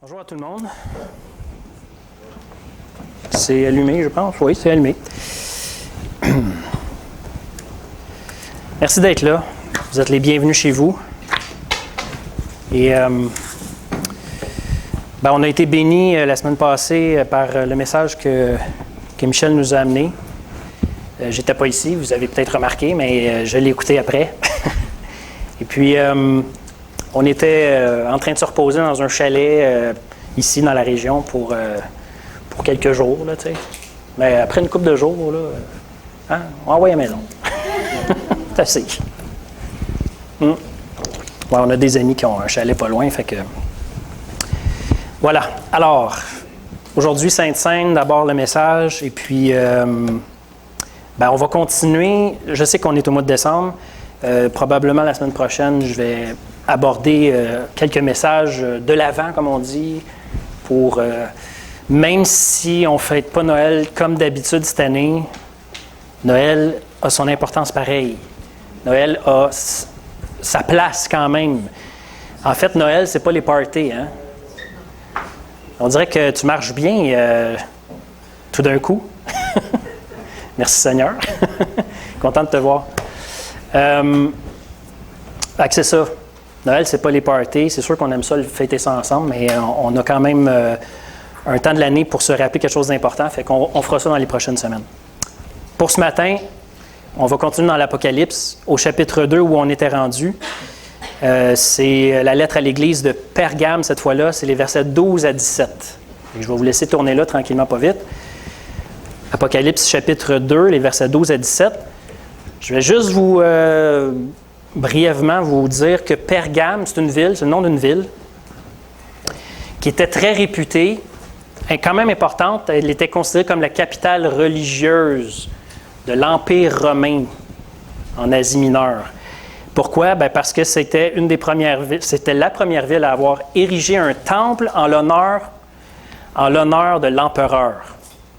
Bonjour à tout le monde. C'est allumé, je pense. Oui, c'est allumé. Merci d'être là. Vous êtes les bienvenus chez vous. Et on a été bénis la semaine passée par le message que Michel nous a amené. J'étais pas ici, vous avez peut-être remarqué, mais je l'ai écouté après. Et puis, on était en train de se reposer dans un chalet ici dans la région pour quelques jours, là, tu sais. Mais après une couple de jours, là, on envoie à la maison. C'est assez. Ouais, on a des amis qui ont un chalet pas loin, fait que... Voilà. Alors, aujourd'hui, Sainte-Seine, d'abord le message, et puis on va continuer. Je sais qu'on est au mois de décembre. Probablement la semaine prochaine, je vais aborder quelques messages de l'Avent, comme on dit, pour, même si on ne fête pas Noël comme d'habitude cette année, Noël a son importance pareille. Noël a sa place quand même. En fait, Noël, c'est pas les parties, hein? On dirait que tu marches bien tout d'un coup. Merci Seigneur. Content de te voir. C'est ça. Noël, c'est pas les parties. C'est sûr qu'on aime ça, fêter ça ensemble, mais on a quand même un temps de l'année pour se rappeler quelque chose d'important. Fait qu'on fera ça dans les prochaines semaines. Pour ce matin, on va continuer dans l'Apocalypse, au chapitre 2 où on était rendu. C'est la lettre à l'Église de Pergame, cette fois-là. C'est les versets 12 à 17. Et je vais vous laisser tourner là, tranquillement, pas vite. Apocalypse, chapitre 2, les versets 12 à 17. Je vais juste brièvement vous dire que Pergame, c'est une ville, c'est le nom d'une ville, qui était très réputée, et quand même importante. Elle était considérée comme la capitale religieuse de l'Empire romain en Asie mineure. Pourquoi? Parce que c'était une des premières villes, c'était la première ville à avoir érigé un temple en l'honneur de l'empereur.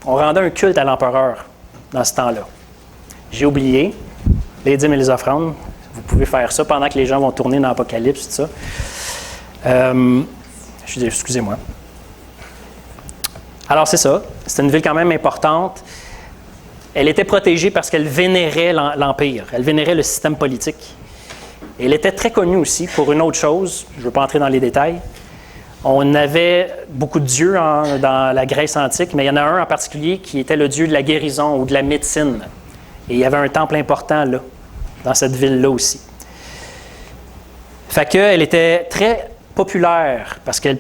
On rendait un culte à l'empereur dans ce temps-là. J'ai oublié les dîmes et les offrandes. Vous pouvez faire ça pendant que les gens vont tourner dans l'Apocalypse, tout ça. Excusez-moi. Alors, c'est ça. C'était une ville quand même importante. Elle était protégée parce qu'elle vénérait l'Empire. Elle vénérait le système politique. Et elle était très connue aussi pour une autre chose. Je ne veux pas entrer dans les détails. On avait beaucoup de dieux dans la Grèce antique, mais il y en a un en particulier qui était le dieu de la guérison ou de la médecine. Et il y avait un temple important là, dans cette ville-là aussi. Fait qu'elle était très populaire, parce qu'elle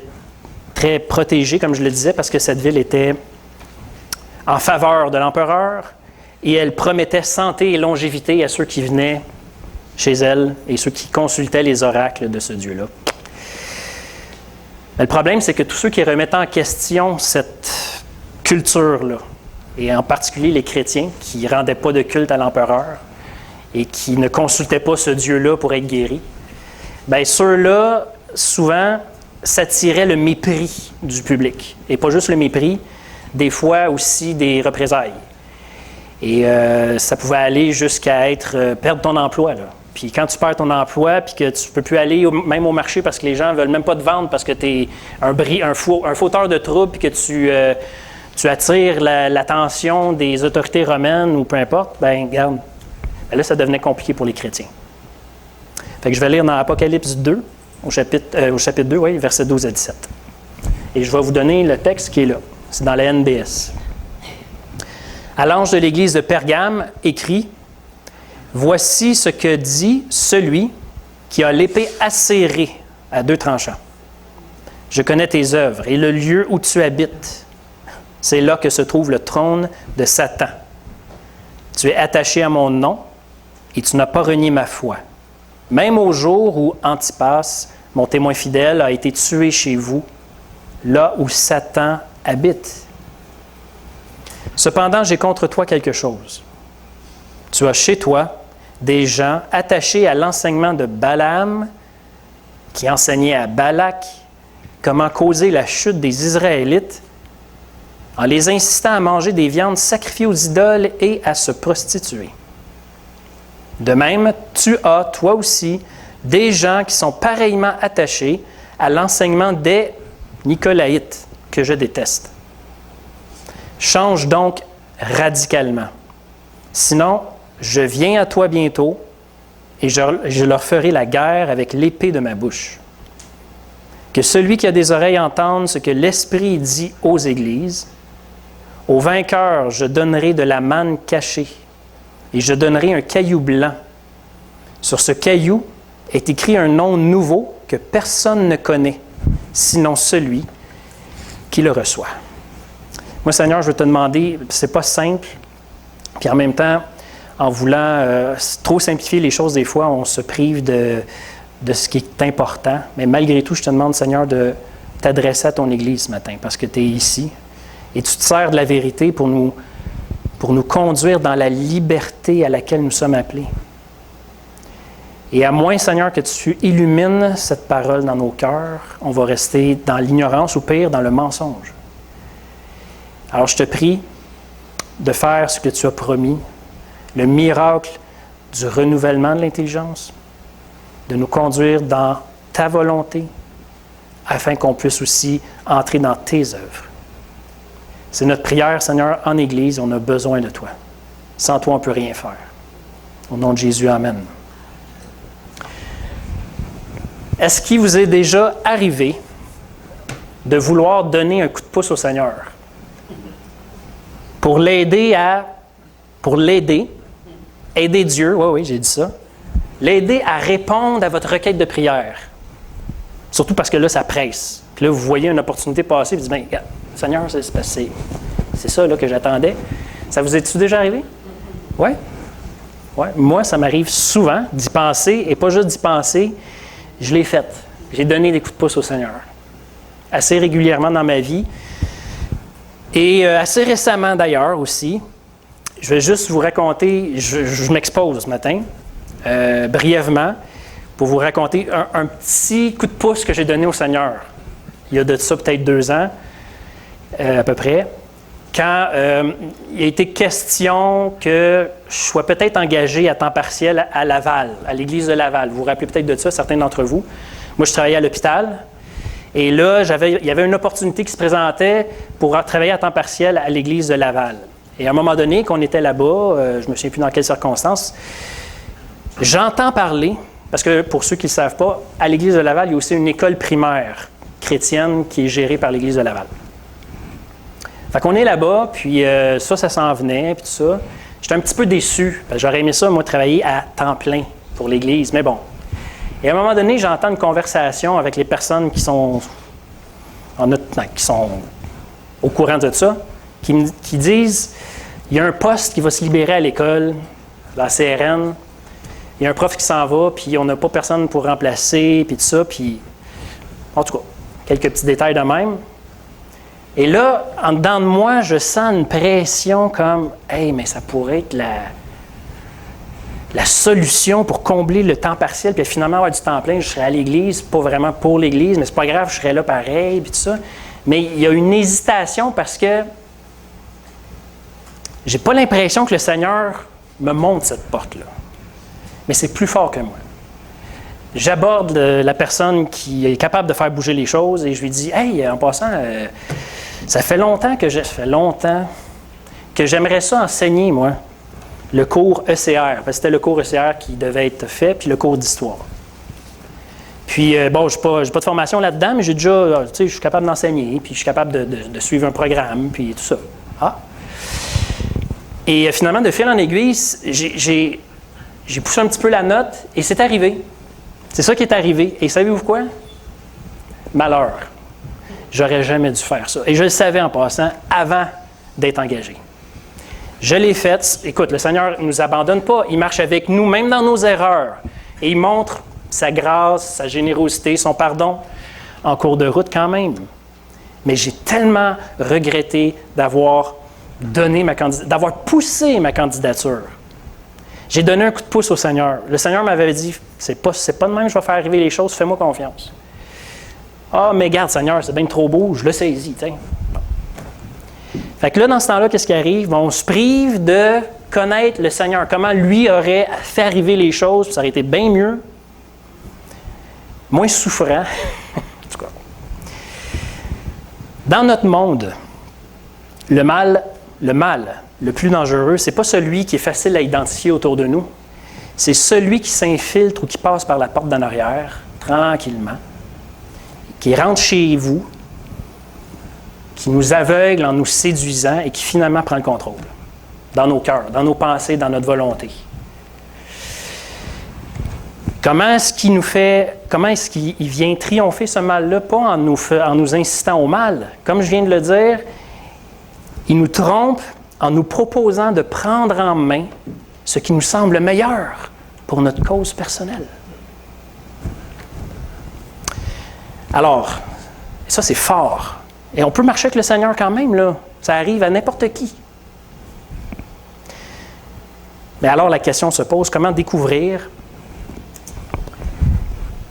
très protégée, comme je le disais, parce que cette ville était en faveur de l'empereur et elle promettait santé et longévité à ceux qui venaient chez elle et ceux qui consultaient les oracles de ce dieu-là. Mais le problème, c'est que tous ceux qui remettaient en question cette culture-là, et en particulier les chrétiens qui ne rendaient pas de culte à l'empereur et qui ne consultaient pas ce Dieu-là pour être guéris, bien ceux-là, souvent, s'attiraient le mépris du public. Et pas juste le mépris, des fois aussi des représailles. Et ça pouvait aller jusqu'à perdre ton emploi, là. Puis quand tu perds ton emploi, puis que tu ne peux plus aller même au marché parce que les gens ne veulent même pas te vendre parce que tu es un fauteur de troubles, puis que tu attires l'attention des autorités romaines ou peu importe, bien, regarde, là, ça devenait compliqué pour les chrétiens. Fait que je vais lire dans Apocalypse 2, au chapitre 2, oui, versets 12 à 17. Et je vais vous donner le texte qui est là. C'est dans la NBS. À l'ange de l'église de Pergame, écrit: « Voici ce que dit celui qui a l'épée acérée à deux tranchants. Je connais tes œuvres et le lieu où tu habites. C'est là que se trouve le trône de Satan. Tu es attaché à mon nom et tu n'as pas renié ma foi. Même au jour où Antipas, mon témoin fidèle, a été tué chez vous, là où Satan habite. Cependant, j'ai contre toi quelque chose. Tu as chez toi des gens attachés à l'enseignement de Balaam, qui enseignait à Balak comment causer la chute des Israélites en les incitant à manger des viandes sacrifiées aux idoles et à se prostituer. De même, tu as, toi aussi, des gens qui sont pareillement attachés à l'enseignement des nicolaïte, que je déteste. Change donc radicalement. Sinon, je viens à toi bientôt et je leur ferai la guerre avec l'épée de ma bouche. Que celui qui a des oreilles entende ce que l'Esprit dit aux églises. Au vainqueur, je donnerai de la manne cachée et je donnerai un caillou blanc. Sur ce caillou est écrit un nom nouveau que personne ne connaît, sinon celui qui le reçoit. Moi, Seigneur, je veux te demander, c'est pas simple, puis en même temps, en voulant trop simplifier les choses, des fois, on se prive de ce qui est important. Mais malgré tout, je te demande, Seigneur, de t'adresser à ton Église ce matin, parce que tu es ici, et tu te sers de la vérité pour nous conduire dans la liberté à laquelle nous sommes appelés. Et à moins, Seigneur, que tu illumines cette parole dans nos cœurs, on va rester dans l'ignorance ou pire, dans le mensonge. Alors, je te prie de faire ce que tu as promis, le miracle du renouvellement de l'intelligence, de nous conduire dans ta volonté, afin qu'on puisse aussi entrer dans tes œuvres. C'est notre prière, Seigneur, en Église, on a besoin de toi. Sans toi, on ne peut rien faire. Au nom de Jésus, amen. Est-ce qu'il vous est déjà arrivé de vouloir donner un coup de pouce au Seigneur? Pour l'aider, aider Dieu, oui, j'ai dit ça, l'aider à répondre à votre requête de prière. Surtout parce que là, ça presse. Puis là, vous voyez une opportunité passer, et vous dites, bien, regarde, Seigneur, c'est ça là, que j'attendais. Ça vous est-tu déjà arrivé? Oui? Ouais. Moi, ça m'arrive souvent d'y penser, et pas juste d'y penser, je l'ai fait. J'ai donné des coups de pouce au Seigneur. Assez régulièrement dans ma vie. Et assez récemment d'ailleurs aussi, je vais juste vous raconter, je m'expose ce matin, brièvement, pour vous raconter un petit coup de pouce que j'ai donné au Seigneur. Il y a de ça peut-être 2 ans, à peu près, quand il a été question que je sois peut-être engagé à temps partiel à Laval, à l'église de Laval. Vous vous rappelez peut-être de ça, certains d'entre vous. Moi, je travaillais à l'hôpital. Et là, il y avait une opportunité qui se présentait pour travailler à temps partiel à l'église de Laval. Et à un moment donné, qu'on était là-bas, je ne me souviens plus dans quelles circonstances, j'entends parler, parce que pour ceux qui ne le savent pas, à l'église de Laval, il y a aussi une école primaire chrétienne qui est gérée par l'église de Laval. Fait qu'on est là-bas, puis ça s'en venait, puis tout ça. J'étais un petit peu déçu, parce que j'aurais aimé ça, moi, travailler à temps plein pour l'église, mais bon. Et à un moment donné, j'entends une conversation avec les personnes qui sont au courant de ça, qui disent, il y a un poste qui va se libérer à l'école, la CRN, il y a un prof qui s'en va, puis on n'a pas personne pour remplacer, puis tout ça, puis en tout cas, quelques petits détails de même. Et là, en dedans de moi, je sens une pression comme, hey, mais ça pourrait être la solution pour combler le temps partiel, puis finalement avoir du temps plein, je serais à l'église, pas vraiment pour l'église, mais c'est pas grave, je serais là pareil, puis tout ça. Mais il y a une hésitation parce que j'ai pas l'impression que le Seigneur me montre cette porte-là. Mais c'est plus fort que moi. J'aborde la personne qui est capable de faire bouger les choses et je lui dis, hey, en passant, ça fait longtemps que j'aimerais ça enseigner, moi. Le cours ECR, parce que c'était le cours ECR qui devait être fait, puis le cours d'histoire. Puis, bon, je n'ai pas de formation là-dedans, mais j'ai déjà, tu sais, je suis capable d'enseigner, puis je suis capable de suivre un programme, puis tout ça. Ah! Et finalement, de fil en aiguille, j'ai poussé un petit peu la note, et c'est arrivé. C'est ça qui est arrivé. Et savez-vous quoi? Malheur. J'aurais jamais dû faire ça. Et je le savais en passant, avant d'être engagé. Je l'ai fait. Écoute, le Seigneur ne nous abandonne pas. Il marche avec nous, même dans nos erreurs. Et il montre sa grâce, sa générosité, son pardon en cours de route quand même. Mais j'ai tellement regretté d'avoir d'avoir poussé ma candidature. J'ai donné un coup de pouce au Seigneur. Le Seigneur m'avait dit, c'est pas de même que je vais faire arriver les choses, fais-moi confiance. Ah, mais garde, Seigneur, c'est bien trop beau, je le saisis, tiens. Fait que là, dans ce temps-là, qu'est-ce qui arrive? On se prive de connaître le Seigneur, comment lui aurait fait arriver les choses, puis ça aurait été bien mieux, moins souffrant, en tout cas. Dans notre monde, le mal le plus dangereux, ce n'est pas celui qui est facile à identifier autour de nous. C'est celui qui s'infiltre ou qui passe par la porte d'en arrière, tranquillement, qui rentre chez vous, qui nous aveugle en nous séduisant et qui finalement prend le contrôle dans nos cœurs, dans nos pensées, dans notre volonté. Comment est-ce qu'il vient triompher ce mal-là? Pas en nous incitant au mal. Comme je viens de le dire, il nous trompe en nous proposant de prendre en main ce qui nous semble meilleur pour notre cause personnelle. Alors, ça c'est fort. Et on peut marcher avec le Seigneur quand même, là. Ça arrive à n'importe qui. Mais alors la question se pose, comment découvrir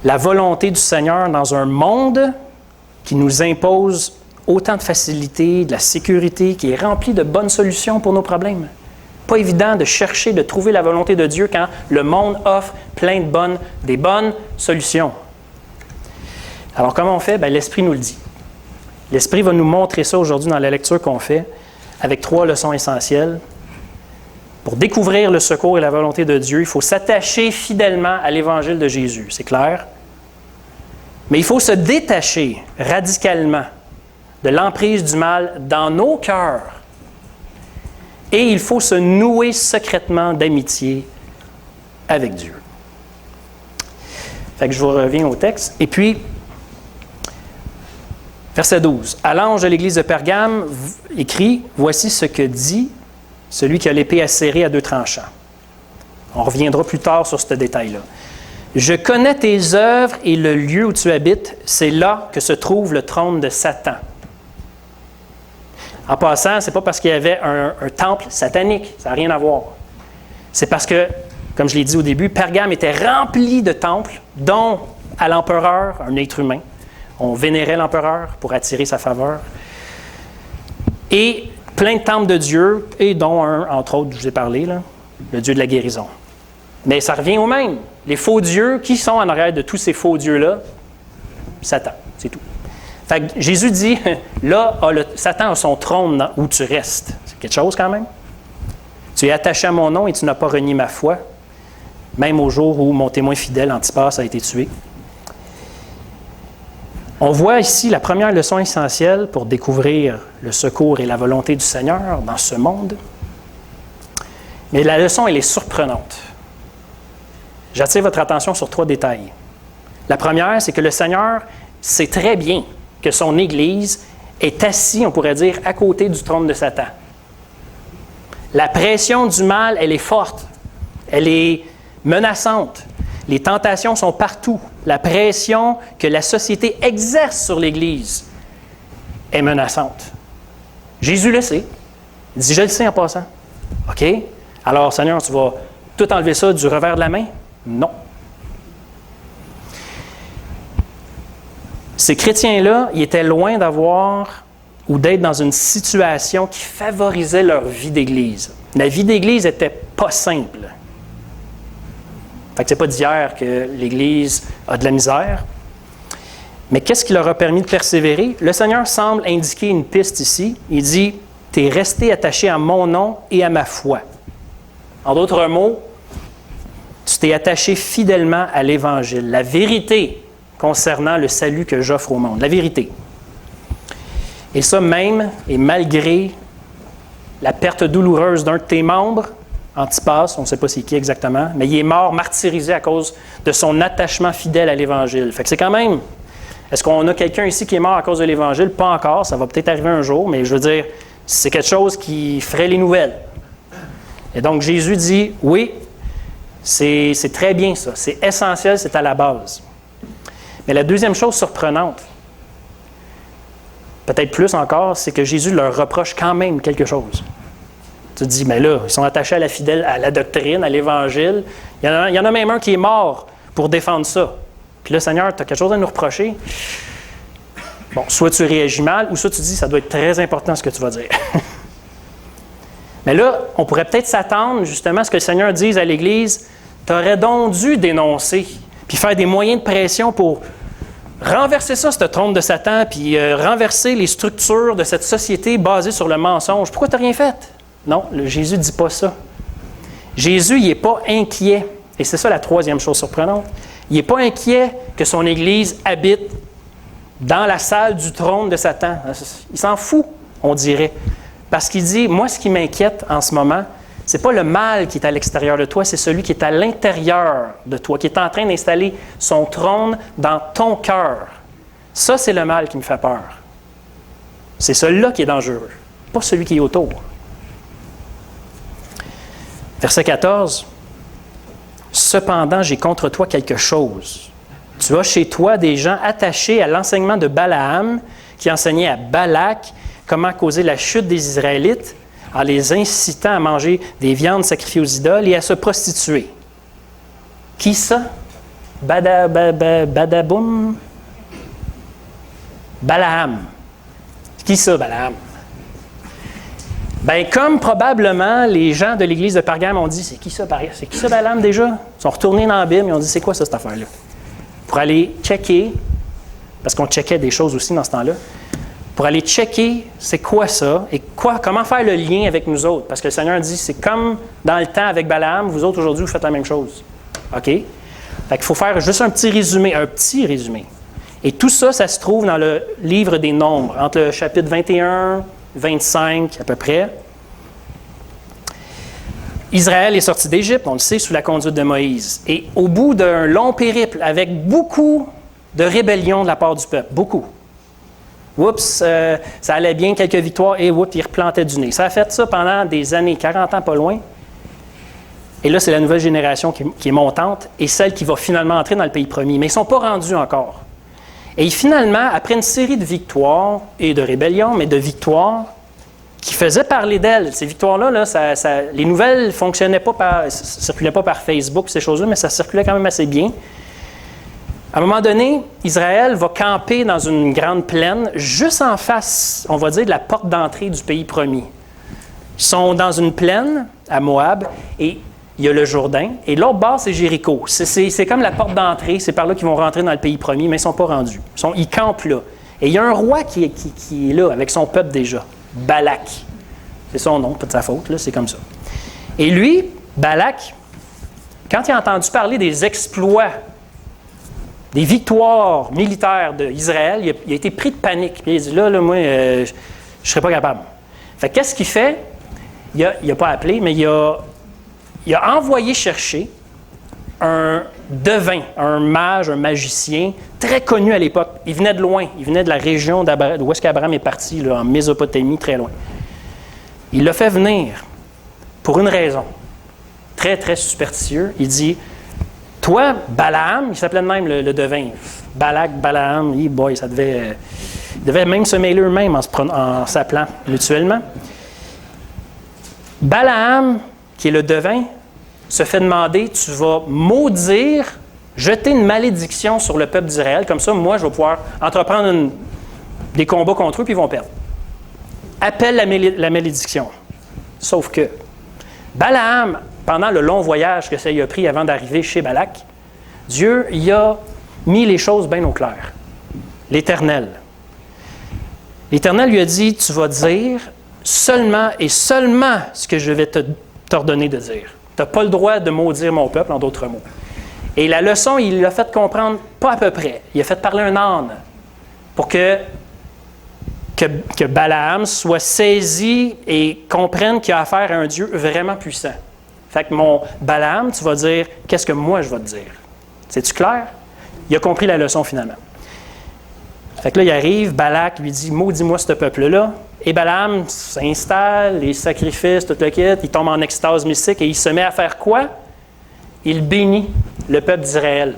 la volonté du Seigneur dans un monde qui nous impose autant de facilité, de la sécurité, qui est rempli de bonnes solutions pour nos problèmes? Pas évident de chercher, de trouver la volonté de Dieu quand le monde offre plein de des bonnes solutions. Alors comment on fait? Bien, l'Esprit nous le dit. L'Esprit va nous montrer ça aujourd'hui dans la lecture qu'on fait avec 3 leçons essentielles. Pour découvrir le secours et la volonté de Dieu, il faut s'attacher fidèlement à l'Évangile de Jésus, c'est clair. Mais il faut se détacher radicalement de l'emprise du mal dans nos cœurs. Et il faut se nouer secrètement d'amitié avec Dieu. Fait que je vous reviens au texte. Et puis, verset 12. À l'ange de l'église de Pergame écrit, « Voici ce que dit celui qui a l'épée acérée à 2 tranchants. » On reviendra plus tard sur ce détail-là. « Je connais tes œuvres et le lieu où tu habites, c'est là que se trouve le trône de Satan. » En passant, ce n'est pas parce qu'il y avait un temple satanique, ça n'a rien à voir. C'est parce que, comme je l'ai dit au début, Pergame était rempli de temples, dont à l'empereur, un être humain. On vénérait l'empereur pour attirer sa faveur. Et plein de temples de Dieu, et dont un, entre autres, je vous ai parlé, là, le Dieu de la guérison. Mais ça revient au même. Les faux dieux, qui sont en arrière de tous ces faux dieux-là? Satan, c'est tout. Fait que Jésus dit, là, Satan a son trône où tu restes. C'est quelque chose quand même. Tu es attaché à mon nom et tu n'as pas renié ma foi, même au jour où mon témoin fidèle, Antipas, a été tué. On voit ici la première leçon essentielle pour découvrir le secours et la volonté du Seigneur dans ce monde. Mais la leçon, elle est surprenante. J'attire votre attention sur 3 détails. La première, c'est que le Seigneur sait très bien que son Église est assise, on pourrait dire, à côté du trône de Satan. La pression du mal, elle est forte. Elle est menaçante. Les tentations sont partout. La pression que la société exerce sur l'Église est menaçante. Jésus le sait. Il dit, je le sais en passant. OK? Alors, Seigneur, tu vas tout enlever ça du revers de la main? Non. Ces chrétiens-là, ils étaient loin d'avoir ou d'être dans une situation qui favorisait leur vie d'Église. La vie d'Église n'était pas simple. Fait que c'est pas d'hier que l'Église a de la misère. Mais qu'est-ce qui leur a permis de persévérer? Le Seigneur semble indiquer une piste ici. Il dit, « Tu es resté attaché à mon nom et à ma foi. » En d'autres mots, tu t'es attaché fidèlement à l'Évangile, la vérité concernant le salut que j'offre au monde, la vérité. Et ça même, et malgré la perte douloureuse d'un de tes membres, Antipas, on ne sait pas c'est qui exactement, mais il est mort, martyrisé à cause de son attachement fidèle à l'Évangile. Fait que c'est quand même, est-ce qu'on a quelqu'un ici qui est mort à cause de l'Évangile? Pas encore, ça va peut-être arriver un jour, mais je veux dire, c'est quelque chose qui ferait les nouvelles. Et donc Jésus dit, oui, c'est très bien ça, c'est essentiel, c'est à la base. Mais la deuxième chose surprenante, peut-être plus encore, c'est que Jésus leur reproche quand même quelque chose. Tu te dis, mais là, ils sont attachés à la doctrine, à l'Évangile. Il y en a même un qui est mort pour défendre ça. Puis là, Seigneur, tu as quelque chose à nous reprocher. Bon, soit tu réagis mal, ou soit tu dis, ça doit être très important ce que tu vas dire. Mais là, on pourrait peut-être s'attendre justement à ce que le Seigneur dise à l'Église, tu aurais donc dû dénoncer, puis faire des moyens de pression pour renverser ça, ce trône de Satan, puis renverser les structures de cette société basée sur le mensonge. Pourquoi tu n'as rien fait? Non, Jésus ne dit pas ça. Jésus, il n'est pas inquiet. Et c'est ça la troisième chose surprenante. Il n'est pas inquiet que son Église habite dans la salle du trône de Satan. Il s'en fout, on dirait. Parce qu'il dit, moi, ce qui m'inquiète en ce moment, ce n'est pas le mal qui est à l'extérieur de toi, c'est celui qui est à l'intérieur de toi, qui est en train d'installer son trône dans ton cœur. Ça, c'est le mal qui me fait peur. C'est celui-là qui est dangereux, pas celui qui est autour. Verset 14. « Cependant, j'ai contre toi quelque chose. Tu as chez toi des gens attachés à l'enseignement de Balaam, qui enseignait à Balak comment causer la chute des Israélites, en les incitant à manger des viandes sacrifiées aux idoles et à se prostituer. » Qui ça? Badaboum? Balaam. Qui ça, Balaam? Bien, comme probablement les gens de l'église de Pergame ont dit, c'est qui ça Balaam déjà? Ils sont retournés dans la Bible et ont dit, c'est quoi ça, cette affaire-là? Pour aller checker, parce qu'on checkait des choses aussi dans ce temps-là, pour aller checker c'est quoi ça et comment faire le lien avec nous autres. Parce que le Seigneur dit, c'est comme dans le temps avec Balaam, vous autres aujourd'hui, vous faites la même chose. OK? Fait qu'il faut faire juste un petit résumé. Et tout ça, ça se trouve dans le livre des Nombres, entre le chapitre 21, 25 à peu près. Israël est sorti d'Égypte, on le sait, sous la conduite de Moïse. Et au bout d'un long périple, avec beaucoup de rébellions de la part du peuple, beaucoup. Oups, ça allait bien, quelques victoires, et oups, ils replantaient du nez. Ça a fait ça pendant des années, 40 ans, pas loin. Et là, c'est la nouvelle génération qui est montante et celle qui va finalement entrer dans le pays promis. Mais ils ne sont pas rendus encore. Et finalement, après une série de victoires et de rébellions, mais de victoires qui faisaient parler d'elles, ces victoires-là, les nouvelles ne circulaient pas par Facebook, ces choses-là, mais ça circulait quand même assez bien. À un moment donné, Israël va camper dans une grande plaine, juste en face, on va dire, de la porte d'entrée du pays promis. Ils sont dans une plaine à Moab et il y a le Jourdain. Et l'autre bord, c'est Jéricho. C'est comme la porte d'entrée, c'est par là qu'ils vont rentrer dans le pays promis, mais ils ne sont pas rendus. Ils campent là. Et il y a un roi qui est là, avec son peuple déjà, Balak. C'est son nom, pas de sa faute, là, c'est comme ça. Et lui, Balak, quand il a entendu parler des exploits, des victoires militaires d'Israël, il a été pris de panique. Puis il a dit, là moi, je ne serais pas capable. Fait qu'est-ce qu'il fait? Il n'a pas appelé, mais il a envoyé chercher un devin, un mage, un magicien, très connu à l'époque. Il venait de loin. Il venait de la région d'où est-ce qu'Abraham est parti, là, en Mésopotamie, très loin. Il l'a fait venir pour une raison. Très, très superstitieux. Il dit, toi, Balaam, il s'appelait de même le devin. Balak, Balaam, il devait même se mêler eux-mêmes en s'appelant mutuellement. Balaam, qui est le devin, se fait demander, tu vas maudire, jeter une malédiction sur le peuple d'Israël. Comme ça, moi, je vais pouvoir entreprendre des combats contre eux, puis ils vont perdre. Appelle la malédiction. Sauf que Balaam, pendant le long voyage que ça lui a pris avant d'arriver chez Balak, Dieu y a mis les choses bien au clair. L'Éternel. L'Éternel lui a dit, tu vas dire seulement et seulement ce que je vais t'ordonner de dire. Tu n'as pas le droit de maudire mon peuple, en d'autres mots. Et la leçon, il l'a fait comprendre pas à peu près. Il a fait parler un âne pour que Balaam soit saisi et comprenne qu'il a affaire à un Dieu vraiment puissant. Fait que mon Balaam, tu vas dire, qu'est-ce que moi je vais te dire? C'est-tu clair? Il a compris la leçon finalement. Fait que là, il arrive, Balak lui dit, maudis-moi ce peuple-là. Et Balaam s'installe, les sacrifices, tout le kit, il tombe en extase mystique et il se met à faire quoi? Il bénit le peuple d'Israël.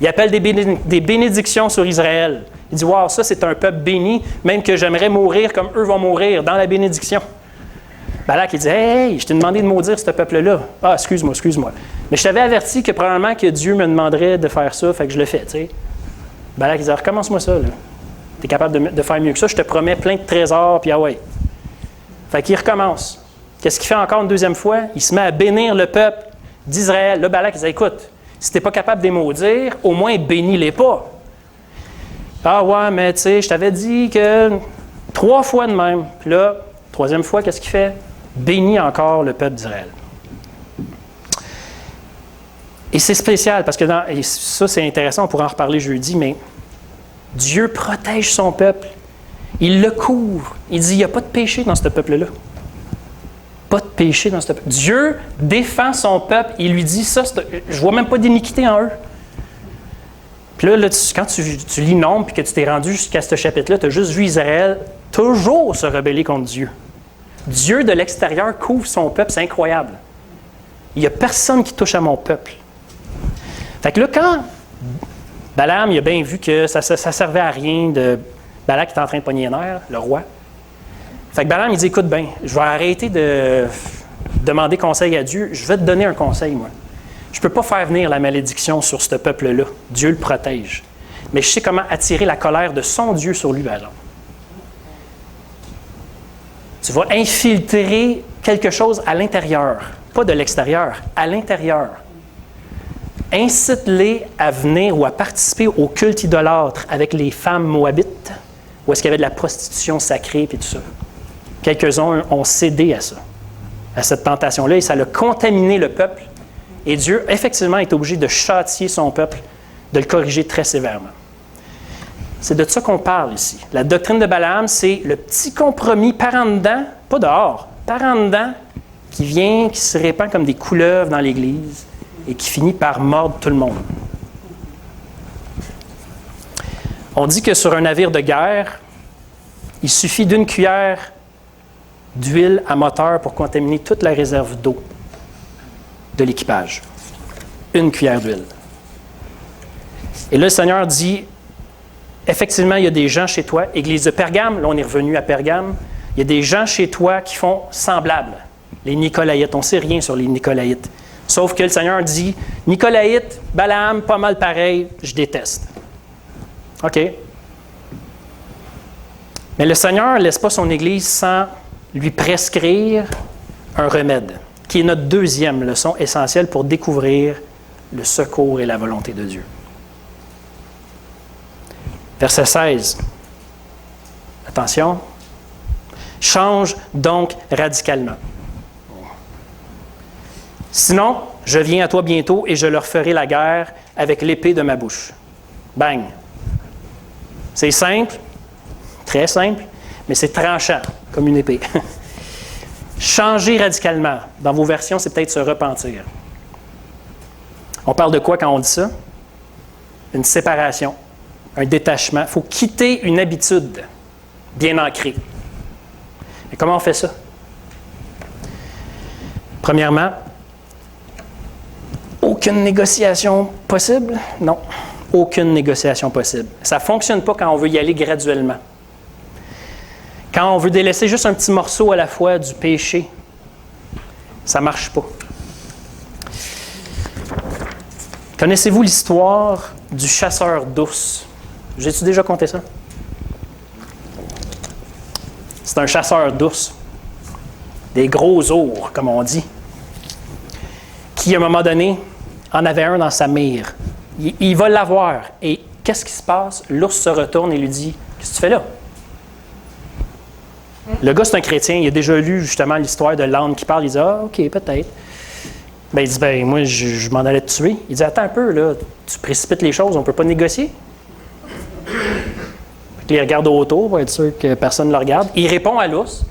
Il appelle des bénédictions sur Israël. Il dit, wow, ça c'est un peuple béni, même que j'aimerais mourir comme eux vont mourir, dans la bénédiction. Balak, il dit, hey, je t'ai demandé de maudire ce peuple-là. Ah, excuse-moi. Mais je t'avais averti que probablement que Dieu me demanderait de faire ça, fait que je le fais, tu sais. Balak, il dit, recommence-moi ça, là. Tu es capable de faire mieux que ça, je te promets plein de trésors, puis ah ouais. Fait qu'il recommence. Qu'est-ce qu'il fait encore une deuxième fois? Il se met à bénir le peuple d'Israël. Là, Balak, il dit, écoute, si tu n'es pas capable de les maudire, au moins bénis-les pas. Ah ouais, mais tu sais, je t'avais dit que 3 fois de même. Puis là, 3e fois, qu'est-ce qu'il fait? Bénit encore le peuple d'Israël. Et c'est spécial parce que et ça, c'est intéressant, on pourra en reparler jeudi, mais Dieu protège son peuple. Il le couvre. Il dit, il n'y a pas de péché dans ce peuple-là. Pas de péché dans ce peuple. Dieu défend son peuple. Il lui dit, ça, je ne vois même pas d'iniquité en eux. Puis là quand tu lis Nombre et que tu t'es rendu jusqu'à ce chapitre-là, tu as juste vu Israël toujours se rebeller contre Dieu. Dieu, de l'extérieur, couvre son peuple. C'est incroyable. Il n'y a personne qui touche à mon peuple. Fait que là, quand Balaam il a bien vu que ça ne servait à rien de... Balak est en train de pogner les nerfs, le roi. Fait que Balaam, il dit, écoute bien, je vais arrêter de demander conseil à Dieu. Je vais te donner un conseil, moi. Je ne peux pas faire venir la malédiction sur ce peuple-là. Dieu le protège. Mais je sais comment attirer la colère de son Dieu sur lui, Balaam. Tu vas infiltrer quelque chose à l'intérieur, pas de l'extérieur, à l'intérieur. Incite-les à venir ou à participer au culte idolâtre avec les femmes moabites, où est-ce qu'il y avait de la prostitution sacrée et tout ça. Quelques-uns ont cédé à ça, à cette tentation-là, et ça a contaminé le peuple. Et Dieu, effectivement, est obligé de châtier son peuple, de le corriger très sévèrement. C'est de ça qu'on parle ici. La doctrine de Balaam, c'est le petit compromis par en dedans, pas dehors, par en dedans, qui se répand comme des couleuvres dans l'Église et qui finit par mordre tout le monde. On dit que sur un navire de guerre, il suffit d'une cuillère d'huile à moteur pour contaminer toute la réserve d'eau de l'équipage. Une cuillère d'huile. Et là, le Seigneur dit, effectivement, il y a des gens chez toi, Église de Pergame, là on est revenu à Pergame, il y a des gens chez toi qui font semblable. Les Nicolaïtes, on ne sait rien sur les Nicolaïtes. Sauf que le Seigneur dit, Nicolaïte, Balaam, pas mal pareil, je déteste. OK. Mais le Seigneur ne laisse pas son Église sans lui prescrire un remède, qui est notre deuxième leçon essentielle pour découvrir le secours et la volonté de Dieu. Verset 16. Attention. Change donc radicalement. Sinon, je viens à toi bientôt et je leur ferai la guerre avec l'épée de ma bouche. Bang. C'est simple, très simple, mais c'est tranchant, comme une épée. Changer radicalement. Dans vos versions, c'est peut-être se repentir. On parle de quoi quand on dit ça? Une séparation, un détachement. Il faut quitter une habitude bien ancrée. Et comment on fait ça? Premièrement, aucune négociation possible? Non, aucune négociation possible. Ça ne fonctionne pas quand on veut y aller graduellement. Quand on veut délaisser juste un petit morceau à la fois du péché, ça ne marche pas. Connaissez-vous l'histoire du chasseur d'ours? J'ai-tu déjà conté ça? C'est un chasseur d'ours. Des gros ours, comme on dit. Qui, à un moment donné, en avait un dans sa mire. Il va l'avoir. Et qu'est-ce qui se passe? L'ours se retourne et lui dit, « Qu'est-ce que tu fais là? » Le gars, c'est un chrétien. Il a déjà lu justement l'histoire de l'âne qui parle. Il dit, « Ah, OK, peut-être. » Ben, il dit, « Ben, moi, je m'en allais te tuer. » Il dit, « Attends un peu, là. Tu précipites les choses. On ne peut pas négocier. » Il regarde autour pour être sûr que personne ne le regarde. Il répond à l'ours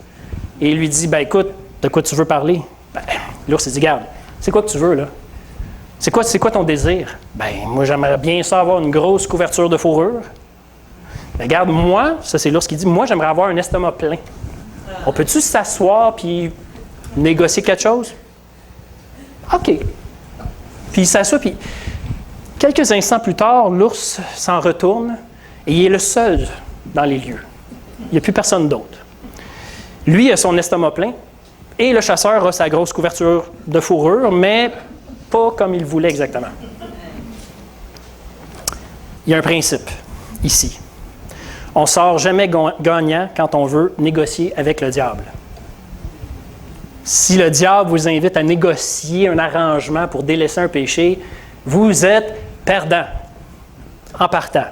et il lui dit, « Ben, écoute, de quoi tu veux parler? » Ben, l'ours, il dit, « Regarde, c'est quoi que tu veux, là? C'est quoi ton désir? » « Ben, moi, j'aimerais bien ça avoir une grosse couverture de fourrure. » Ben, regarde, moi, ça c'est l'ours qui dit, « Moi, j'aimerais avoir un estomac plein. On peut-tu s'asseoir puis négocier quelque chose? » OK. Puis il s'assoit, puis quelques instants plus tard, l'ours s'en retourne et il est le seul dans les lieux. Il n'y a plus personne d'autre. Lui a son estomac plein et le chasseur a sa grosse couverture de fourrure, mais pas comme il voulait exactement. Il y a un principe ici. On ne sort jamais gagnant quand on veut négocier avec le diable. Si le diable vous invite à négocier un arrangement pour délaisser un péché, vous êtes perdant en partant.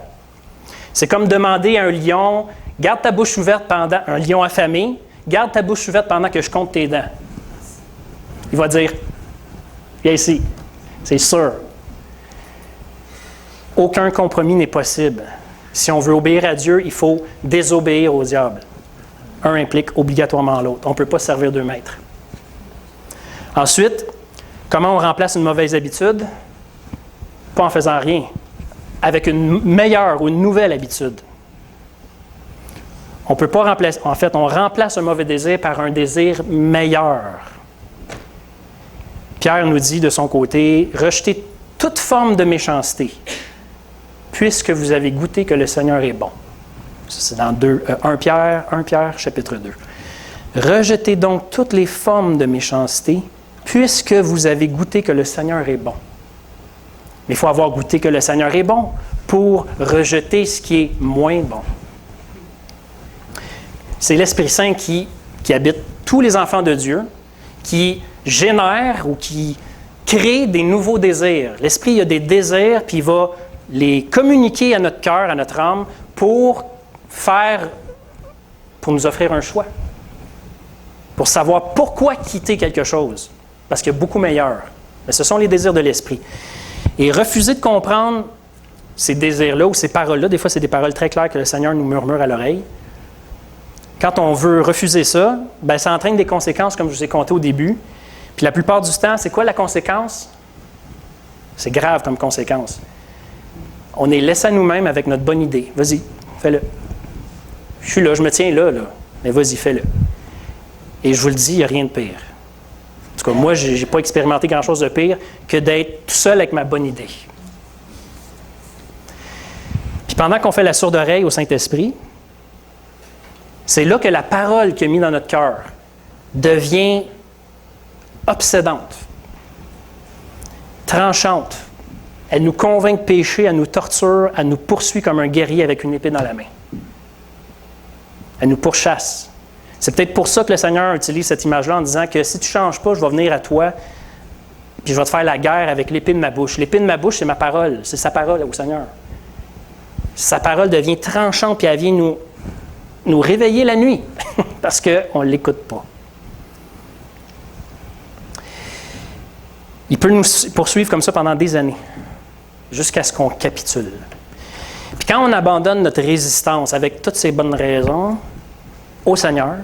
C'est comme demander à un lion, garde ta bouche ouverte pendant, un lion affamé, garde ta bouche ouverte pendant que je compte tes dents. Il va dire, viens ici, c'est sûr. Aucun compromis n'est possible. Si on veut obéir à Dieu, il faut désobéir au diable. Un implique obligatoirement l'autre. On ne peut pas servir deux maîtres. Ensuite, comment on remplace une mauvaise habitude? Pas en faisant rien, avec une meilleure ou une nouvelle habitude. On peut pas remplacer, en fait, on remplace un mauvais désir par un désir meilleur. Pierre nous dit de son côté, rejetez toute forme de méchanceté, puisque vous avez goûté que le Seigneur est bon. Ça, c'est dans 1 Pierre, chapitre 2. Rejetez donc toutes les formes de méchanceté, puisque vous avez goûté que le Seigneur est bon. Mais il faut avoir goûté que le Seigneur est bon pour rejeter ce qui est moins bon. C'est l'Esprit Saint qui habite tous les enfants de Dieu, qui génère ou qui crée des nouveaux désirs. L'Esprit, il a des désirs, puis il va les communiquer à notre cœur, à notre âme, pour nous offrir un choix. Pour savoir pourquoi quitter quelque chose. Parce qu'il y a beaucoup meilleur. Mais ce sont les désirs de l'Esprit. Et refuser de comprendre ces désirs-là ou ces paroles-là, des fois c'est des paroles très claires que le Seigneur nous murmure à l'oreille. Quand on veut refuser ça, bien, ça entraîne des conséquences, comme je vous ai conté au début. Puis la plupart du temps, c'est quoi la conséquence? C'est grave comme conséquence. On est laissé à nous-mêmes avec notre bonne idée. Vas-y, fais-le. Je suis là, je me tiens là. Mais vas-y, fais-le. Et je vous le dis, il n'y a rien de pire. En tout cas, moi, je n'ai pas expérimenté grand-chose de pire que d'être tout seul avec ma bonne idée. Puis pendant qu'on fait la sourde oreille au Saint-Esprit, c'est là que la parole qu'il a mise dans notre cœur devient obsédante, tranchante. Elle nous convainc de pécher, elle nous torture, elle nous poursuit comme un guerrier avec une épée dans la main. Elle nous pourchasse. C'est peut-être pour ça que le Seigneur utilise cette image-là en disant que si tu ne changes pas, je vais venir à toi puis je vais te faire la guerre avec l'épée de ma bouche. L'épée de ma bouche, c'est ma parole. C'est sa parole au Seigneur. Sa parole devient tranchante puis elle vient nous réveiller la nuit parce qu'on ne l'écoute pas. Il peut nous poursuivre comme ça pendant des années, jusqu'à ce qu'on capitule. Puis quand on abandonne notre résistance avec toutes ces bonnes raisons au Seigneur,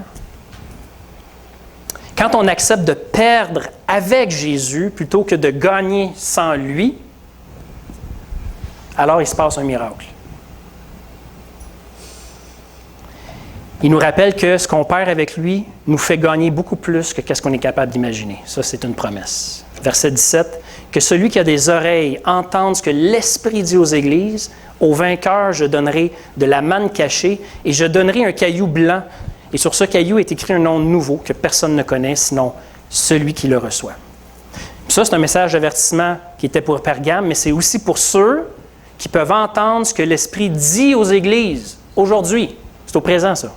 quand on accepte de perdre avec Jésus plutôt que de gagner sans lui, alors il se passe un miracle. Il nous rappelle que ce qu'on perd avec lui nous fait gagner beaucoup plus que ce qu'on est capable d'imaginer. Ça, c'est une promesse. Verset 17, « Que celui qui a des oreilles entende ce que l'Esprit dit aux Églises. Au vainqueur, je donnerai de la manne cachée et je donnerai un caillou blanc. Et sur ce caillou est écrit un nom nouveau que personne ne connaît, sinon celui qui le reçoit. » Ça, c'est un message d'avertissement qui était pour Pergame, mais c'est aussi pour ceux qui peuvent entendre ce que l'Esprit dit aux Églises aujourd'hui. C'est au présent, ça.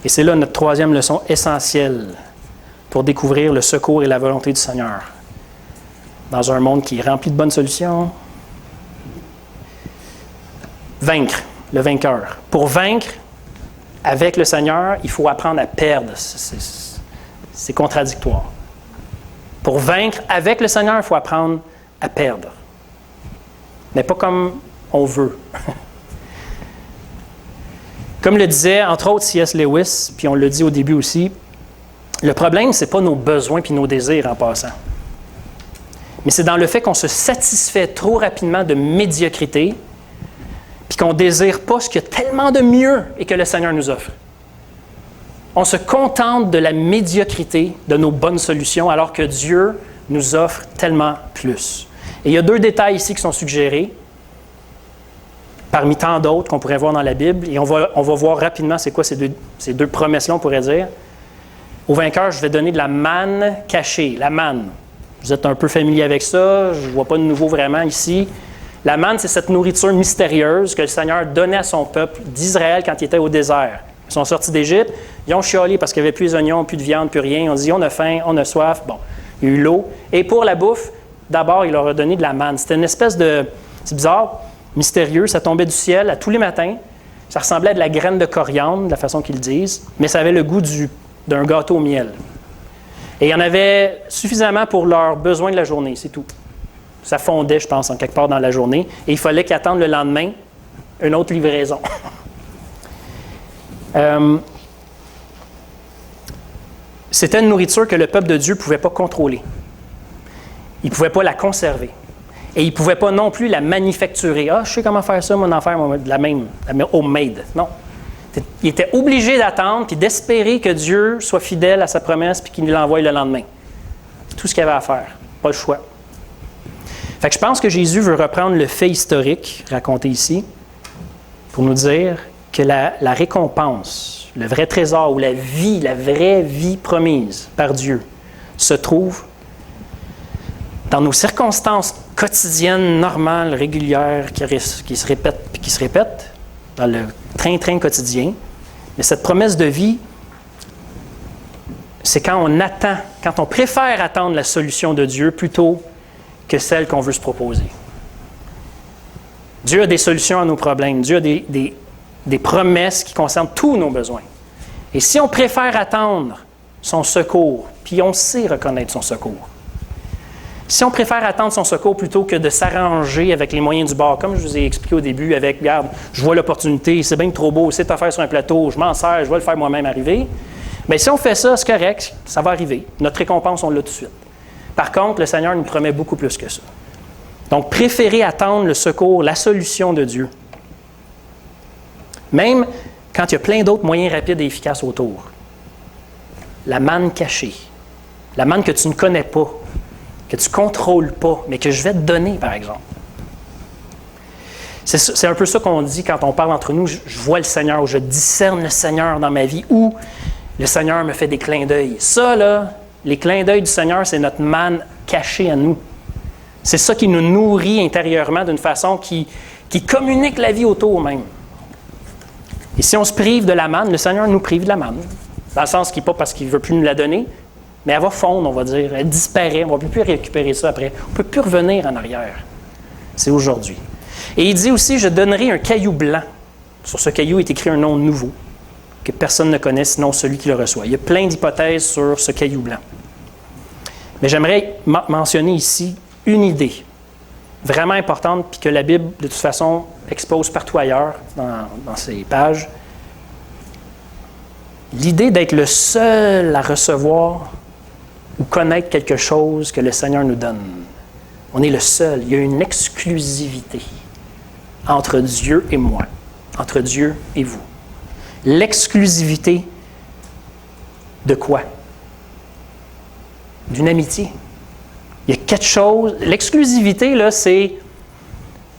Et c'est là notre troisième leçon essentielle pour découvrir le secours et la volonté du Seigneur. Dans un monde qui est rempli de bonnes solutions. Vaincre, le vainqueur. Pour vaincre avec le Seigneur, il faut apprendre à perdre. C'est contradictoire. Pour vaincre avec le Seigneur, il faut apprendre à perdre. Mais pas comme on veut. Comme le disait, entre autres, C.S. Lewis, puis on le dit au début aussi, le problème, ce n'est pas nos besoins puis nos désirs en passant. Mais c'est dans le fait qu'on se satisfait trop rapidement de médiocrité puis qu'on ne désire pas ce qu'il y a tellement de mieux et que le Seigneur nous offre. On se contente de la médiocrité de nos bonnes solutions alors que Dieu nous offre tellement plus. Et il y a 2 détails ici qui sont suggérés parmi tant d'autres qu'on pourrait voir dans la Bible. Et on va voir rapidement c'est quoi ces deux promesses-là, on pourrait dire. Au vainqueur, je vais donner de la manne cachée. La manne. Vous êtes un peu familier avec ça. Je ne vois pas de nouveau vraiment ici. La manne, c'est cette nourriture mystérieuse que le Seigneur donnait à son peuple d'Israël quand il était au désert. Ils sont sortis d'Égypte. Ils ont chialé parce qu'il n'y avait plus les oignons, plus de viande, plus rien. Ils ont dit, on a faim, on a soif. Bon, il y a eu l'eau. Et pour la bouffe, d'abord, il leur a donné de la manne. C'était une espèce de... C'est bizarre. mystérieux, ça tombait du ciel à tous les matins. Ça ressemblait à de la graine de coriandre, de la façon qu'ils disent, mais ça avait le goût d'un gâteau au miel. Et il y en avait suffisamment pour leurs besoins de la journée, c'est tout. Ça fondait, je pense, en quelque part dans la journée. Et il fallait qu'ils attendent le lendemain une autre livraison. C'était une nourriture que le peuple de Dieu ne pouvait pas contrôler. Il ne pouvait pas la conserver. Et il ne pouvait pas non plus la manufacturer. Ah, je sais comment faire ça, mon affaire, de la même homemade. Non. Il était obligé d'attendre puis d'espérer que Dieu soit fidèle à sa promesse puis qu'il nous l'envoie le lendemain. C'est tout ce qu'il avait à faire. Pas le choix. Fait que je pense que Jésus veut reprendre le fait historique raconté ici pour nous dire que la récompense, le vrai trésor ou la vraie vie promise par Dieu se trouve dans nos circonstances quotidiennes, normales, régulières, qui se répètent, dans le train-train quotidien. Mais cette promesse de vie, c'est quand on préfère attendre la solution de Dieu plutôt que celle qu'on veut se proposer. Dieu a des solutions à nos problèmes. Dieu a des promesses qui concernent tous nos besoins. Et si on préfère attendre son secours, puis on sait reconnaître son secours, si on préfère attendre son secours plutôt que de s'arranger avec les moyens du bord, comme je vous ai expliqué au début, avec, regarde, je vois l'opportunité, c'est bien trop beau, c'est à faire sur un plateau, je m'en sers, je vais le faire moi-même arriver, bien, si on fait ça, c'est correct, ça va arriver. Notre récompense, on l'a tout de suite. Par contre, le Seigneur nous promet beaucoup plus que ça. Donc, préférez attendre le secours, la solution de Dieu. Même quand il y a plein d'autres moyens rapides et efficaces autour. La manne cachée, la manne que tu ne connais pas, que tu ne contrôles pas, mais que je vais te donner, par exemple. C'est un peu ça qu'on dit quand on parle entre nous, je vois le Seigneur, ou je discerne le Seigneur dans ma vie, ou le Seigneur me fait des clins d'œil. Ça, là, les clins d'œil du Seigneur, c'est notre manne cachée à nous. C'est ça qui nous nourrit intérieurement d'une façon qui communique la vie autour même. Et si on se prive de la manne, le Seigneur nous prive de la manne. Dans le sens qui n'est pas parce qu'il ne veut plus nous la donner, mais elle va fondre, on va dire. Elle disparaît. On ne va plus récupérer ça après. On ne peut plus revenir en arrière. C'est aujourd'hui. Et il dit aussi, je donnerai un caillou blanc. Sur ce caillou est écrit un nom nouveau, que personne ne connaît, sinon celui qui le reçoit. Il y a plein d'hypothèses sur ce caillou blanc. Mais j'aimerais mentionner ici une idée vraiment importante, puis que la Bible, de toute façon, expose partout ailleurs, dans ses pages. L'idée d'être le seul à recevoir ou connaître quelque chose que le Seigneur nous donne. On est le seul. Il y a une exclusivité entre Dieu et moi, entre Dieu et vous. L'exclusivité de quoi? D'une amitié. Il y a quelque chose... L'exclusivité, là, c'est...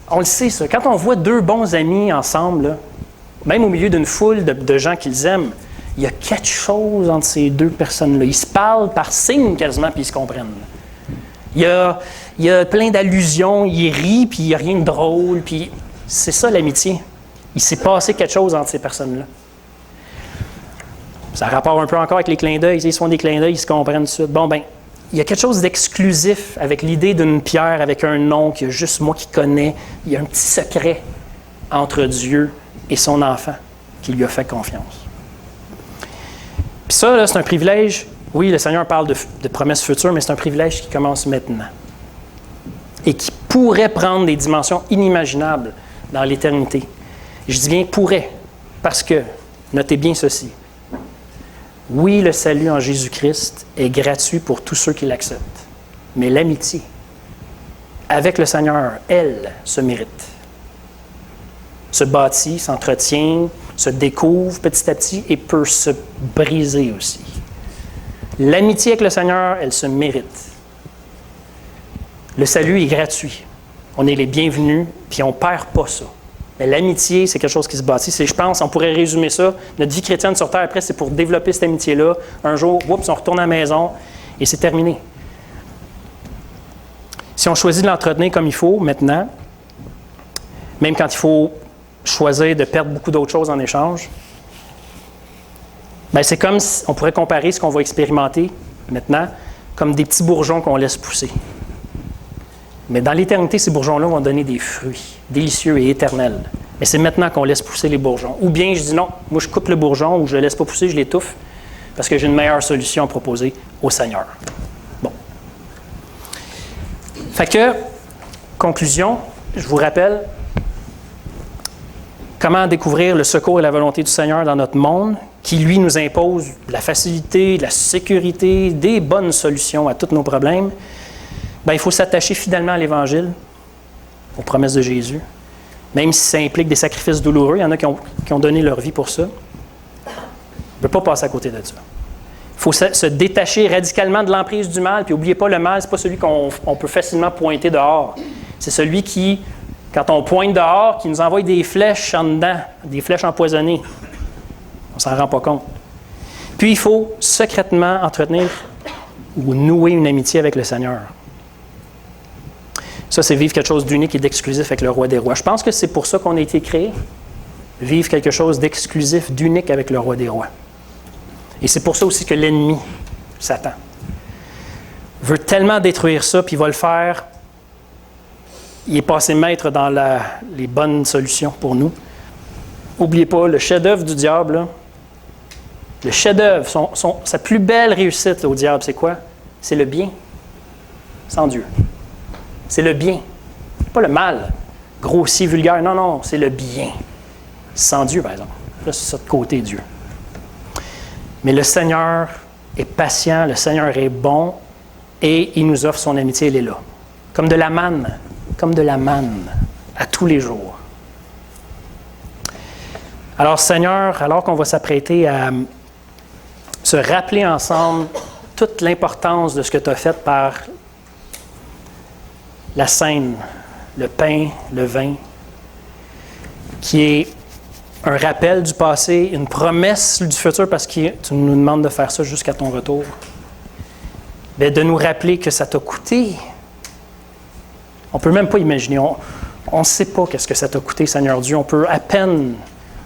On le sait, ça. Quand on voit deux bons amis ensemble, là, même au milieu d'une foule de gens qu'ils aiment, il y a quelque chose entre ces deux personnes-là. Ils se parlent par signes quasiment, puis ils se comprennent. Il y a plein d'allusions, ils rient, puis il n'y a rien de drôle, puis c'est ça l'amitié. Il s'est passé quelque chose entre ces personnes-là. Ça rapporte un peu encore avec les clins d'œil. Ils se font des clins d'œil, ils se comprennent tout de suite. Bon, ben, il y a quelque chose d'exclusif avec l'idée d'une pierre avec un nom qu'il y a juste moi qui connais. Il y a un petit secret entre Dieu et son enfant qui lui a fait confiance. Puis ça, là, c'est un privilège. Oui, le Seigneur parle de promesses futures, mais c'est un privilège qui commence maintenant. Et qui pourrait prendre des dimensions inimaginables dans l'éternité. Je dis bien pourrait, parce que, notez bien ceci. Oui, le salut en Jésus-Christ est gratuit pour tous ceux qui l'acceptent. Mais l'amitié avec le Seigneur, elle, se mérite. Se bâtit, s'entretient, se découvre petit à petit et peut se briser aussi. L'amitié avec le Seigneur, elle se mérite. Le salut est gratuit. On est les bienvenus, puis on ne perd pas ça. Mais l'amitié, c'est quelque chose qui se bâtit. Je pense, on pourrait résumer ça. Notre vie chrétienne sur Terre, après, c'est pour développer cette amitié-là. Un jour, oups, on retourne à la maison et c'est terminé. Si on choisit de l'entretenir comme il faut, maintenant, même quand il faut choisir de perdre beaucoup d'autres choses en échange, bien, c'est comme si on pourrait comparer ce qu'on va expérimenter maintenant comme des petits bourgeons qu'on laisse pousser. Mais dans l'éternité, ces bourgeons-là vont donner des fruits délicieux et éternels. Mais c'est maintenant qu'on laisse pousser les bourgeons. Ou bien je dis non, moi je coupe le bourgeon ou je ne le laisse pas pousser, je l'étouffe, parce que j'ai une meilleure solution à proposer au Seigneur. Bon. Fait que, conclusion, je vous rappelle comment découvrir le secours et la volonté du Seigneur dans notre monde, qui lui nous impose de la facilité, de la sécurité, des bonnes solutions à tous nos problèmes. Bien, il faut s'attacher fidèlement à l'Évangile, aux promesses de Jésus, même si ça implique des sacrifices douloureux. Il y en a qui ont donné leur vie pour ça. On ne peut pas passer à côté de ça. Il faut se détacher radicalement de l'emprise du mal. Puis n'oubliez pas, le mal, ce n'est pas celui qu'on peut facilement pointer dehors. C'est celui qui, quand on pointe dehors, qui nous envoie des flèches en dedans, des flèches empoisonnées. On ne s'en rend pas compte. Puis il faut secrètement entretenir ou nouer une amitié avec le Seigneur. Ça, c'est vivre quelque chose d'unique et d'exclusif avec le Roi des Rois. Je pense que c'est pour ça qu'on a été créé. Vivre quelque chose d'exclusif, d'unique avec le Roi des Rois. Et c'est pour ça aussi que l'ennemi, Satan, veut tellement détruire ça, puis il va le faire. Il est passé maître dans les bonnes solutions pour nous. N'oubliez pas, le chef-d'œuvre du diable, là, le chef-d'œuvre, sa plus belle réussite là, au diable, c'est quoi? C'est le bien, sans Dieu. C'est le bien, pas le mal, grossier, vulgaire. Non, non, c'est le bien, sans Dieu, par exemple. Là, c'est ça de côté, Dieu. Mais le Seigneur est patient, le Seigneur est bon, et il nous offre son amitié, elle est là. Comme de la manne, à tous les jours. Alors, Seigneur, alors qu'on va s'apprêter à se rappeler ensemble toute l'importance de ce que tu as fait par la scène, le pain, le vin, qui est un rappel du passé, une promesse du futur, parce que tu nous demandes de faire ça jusqu'à ton retour. Bien, de nous rappeler que ça t'a coûté. On ne peut même pas imaginer. On ne sait pas qu'est-ce que ça t'a coûté, Seigneur Dieu. On peut à peine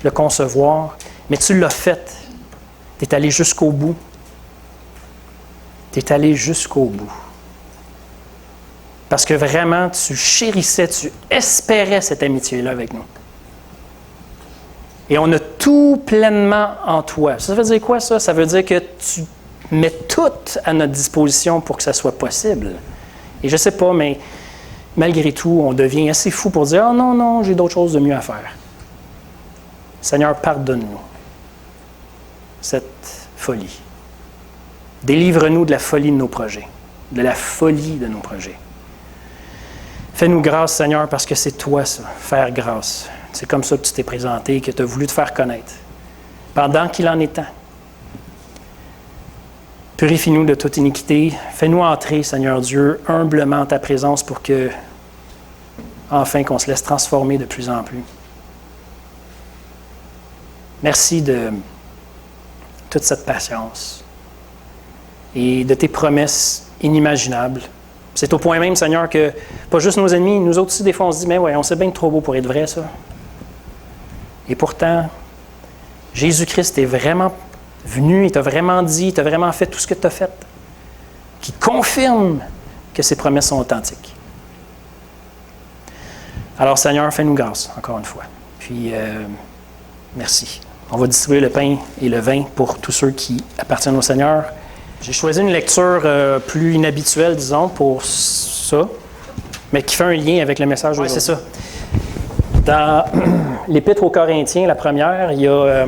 le concevoir, mais tu l'as fait. Tu es allé jusqu'au bout. Tu es allé jusqu'au bout. Parce que vraiment, tu chérissais, tu espérais cette amitié-là avec nous. Et on a tout pleinement en toi. Ça veut dire quoi, ça? Ça veut dire que tu mets tout à notre disposition pour que ça soit possible. Et je ne sais pas, mais malgré tout, on devient assez fou pour dire « Ah non, non, j'ai d'autres choses de mieux à faire. » Seigneur, pardonne-nous cette folie. Délivre-nous de la folie de nos projets, de la folie de nos projets. Fais-nous grâce, Seigneur, parce que c'est toi, ça, faire grâce. C'est comme ça que tu t'es présenté, que tu as voulu te faire connaître, pendant qu'il en est temps. Purifie-nous de toute iniquité. Fais-nous entrer, Seigneur Dieu, humblement en ta présence pour que, enfin, qu'on se laisse transformer de plus en plus. Merci de toute cette patience et de tes promesses inimaginables. C'est au point même, Seigneur, que pas juste nos ennemis, nous autres aussi, des fois, on se dit « Mais ouais, on sait bien que trop beau pour être vrai, ça. » Et pourtant, Jésus-Christ est vraiment venu, il t'a vraiment dit, il t'a vraiment fait tout ce que tu as fait, qui confirme que ces promesses sont authentiques. Alors, Seigneur, fais-nous grâce, encore une fois. Puis, merci. On va distribuer le pain et le vin pour tous ceux qui appartiennent au Seigneur. J'ai choisi une lecture plus inhabituelle, disons, pour ça, mais qui fait un lien avec le message d'aujourd'hui. Oui, c'est ça. Dans l'Épître aux Corinthiens, la première, il y a...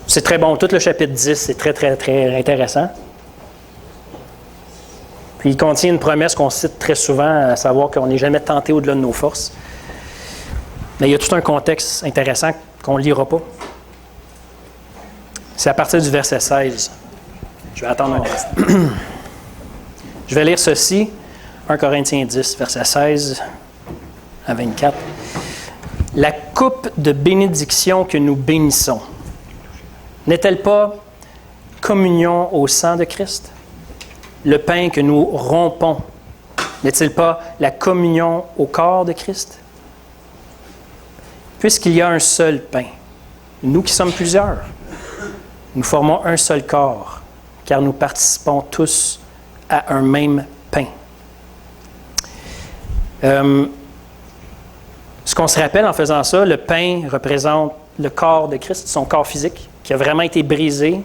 c'est très bon. Tout le chapitre 10, c'est très, très, très intéressant. Puis il contient une promesse qu'on cite très souvent, à savoir qu'on n'est jamais tenté au-delà de nos forces. Mais il y a tout un contexte intéressant qu'on ne lira pas. C'est à partir du verset 16. Je vais attendre un instant. Je vais lire ceci, 1 Corinthiens 10, verset 16 à 24. « La coupe de bénédiction que nous bénissons, n'est-elle pas communion au sang de Christ? Le pain que nous rompons, n'est-il pas la communion au corps de Christ? Puisqu'il y a un seul pain, nous qui sommes plusieurs, nous formons un seul corps, car nous participons tous à un même pain. Ce qu'on se rappelle en faisant ça, le pain représente le corps de Christ, son corps physique, qui a vraiment été brisé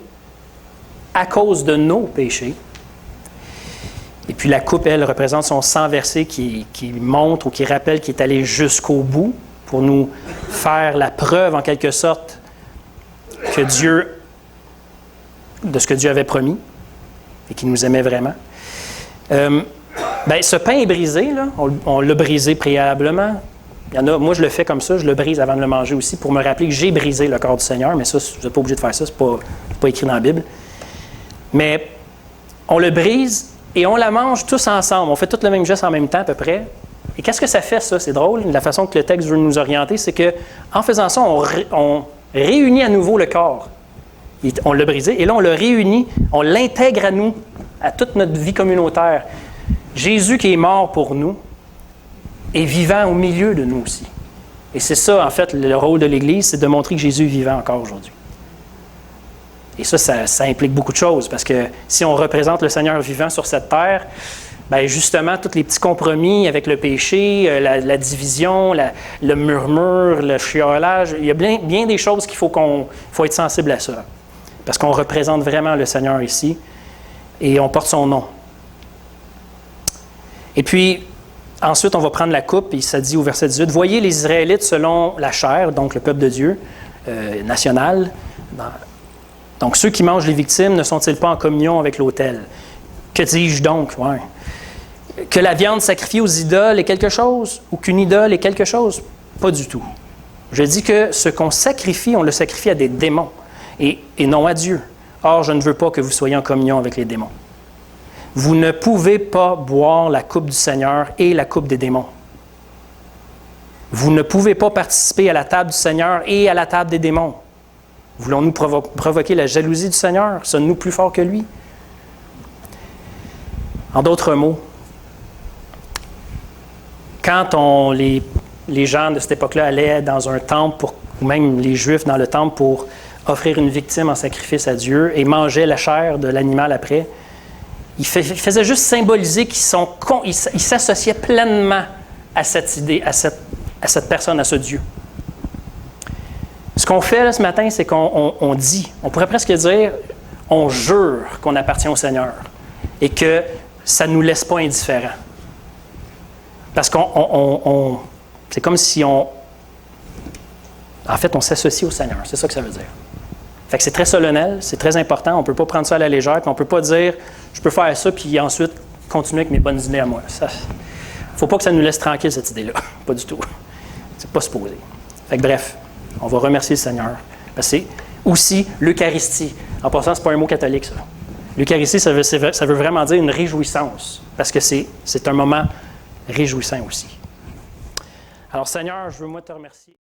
à cause de nos péchés. Et puis la coupe, elle, représente son sang versé qui montre ou qui rappelle qu'il est allé jusqu'au bout pour nous faire la preuve, en quelque sorte, de ce que Dieu avait promis et qu'il nous aimait vraiment. Ce pain est brisé, là. On l'a brisé préalablement. Il y en a, moi, je le fais comme ça, je le brise avant de le manger aussi pour me rappeler que j'ai brisé le corps du Seigneur, mais ça, vous n'êtes pas obligé de faire ça, ce n'est pas écrit dans la Bible. Mais on le brise et on la mange tous ensemble. On fait tout le même geste en même temps à peu près. Et qu'est-ce que ça fait, ça? C'est drôle. La façon que le texte veut nous orienter, c'est qu'en faisant ça, on réunit à nouveau le corps. On l'a brisé et là, on le réunit, on l'intègre à nous, à toute notre vie communautaire. Jésus qui est mort pour nous est vivant au milieu de nous aussi. Et c'est ça, en fait, le rôle de l'Église, c'est de montrer que Jésus est vivant encore aujourd'hui. Et ça implique beaucoup de choses, parce que si on représente le Seigneur vivant sur cette terre, bien justement, tous les petits compromis avec le péché, la division, le murmure, le chiolage, il y a bien des choses qu'il faut être sensible à ça. Parce qu'on représente vraiment le Seigneur ici, et on porte son nom. Et puis, ensuite, on va prendre la coupe, et ça dit au verset 18, « Voyez les Israélites selon la chair, donc le peuple de Dieu, national. Donc, ceux qui mangent les victimes ne sont-ils pas en communion avec l'autel? Que dis-je donc? Ouais. Que la viande sacrifiée aux idoles est quelque chose? Ou qu'une idole est quelque chose? Pas du tout. Je dis que ce qu'on sacrifie, on le sacrifie à des démons, et non à Dieu. Or, je ne veux pas que vous soyez en communion avec les démons. Vous ne pouvez pas boire la coupe du Seigneur et la coupe des démons. Vous ne pouvez pas participer à la table du Seigneur et à la table des démons. Voulons-nous provoquer la jalousie du Seigneur? Sommes-nous plus forts que lui? En d'autres mots, quand les gens de cette époque-là allaient dans un temple, ou même les Juifs dans le temple pour offrir une victime en sacrifice à Dieu et mangeaient la chair de l'animal après, il faisait juste symboliser qu'ils s'associaient pleinement à cette idée, à cette personne, à ce Dieu. Ce qu'on fait là, ce matin, c'est qu'on dit, on pourrait presque dire, on jure qu'on appartient au Seigneur et que ça ne nous laisse pas indifférents. Parce c'est comme si en fait, on s'associe au Seigneur. C'est ça que ça veut dire. Fait que c'est très solennel, c'est très important. On ne peut pas prendre ça à la légère, puis on ne peut pas dire je peux faire ça, puis ensuite continuer avec mes bonnes idées à moi. Il ne faut pas que ça nous laisse tranquille, cette idée-là. Pas du tout. C'est pas supposé. Fait que bref, on va remercier le Seigneur. Parce que c'est aussi l'Eucharistie. En passant, ce n'est pas un mot catholique, ça. L'Eucharistie, ça veut vraiment dire une réjouissance, parce que c'est un moment réjouissant aussi. Alors, Seigneur, je veux moi te remercier.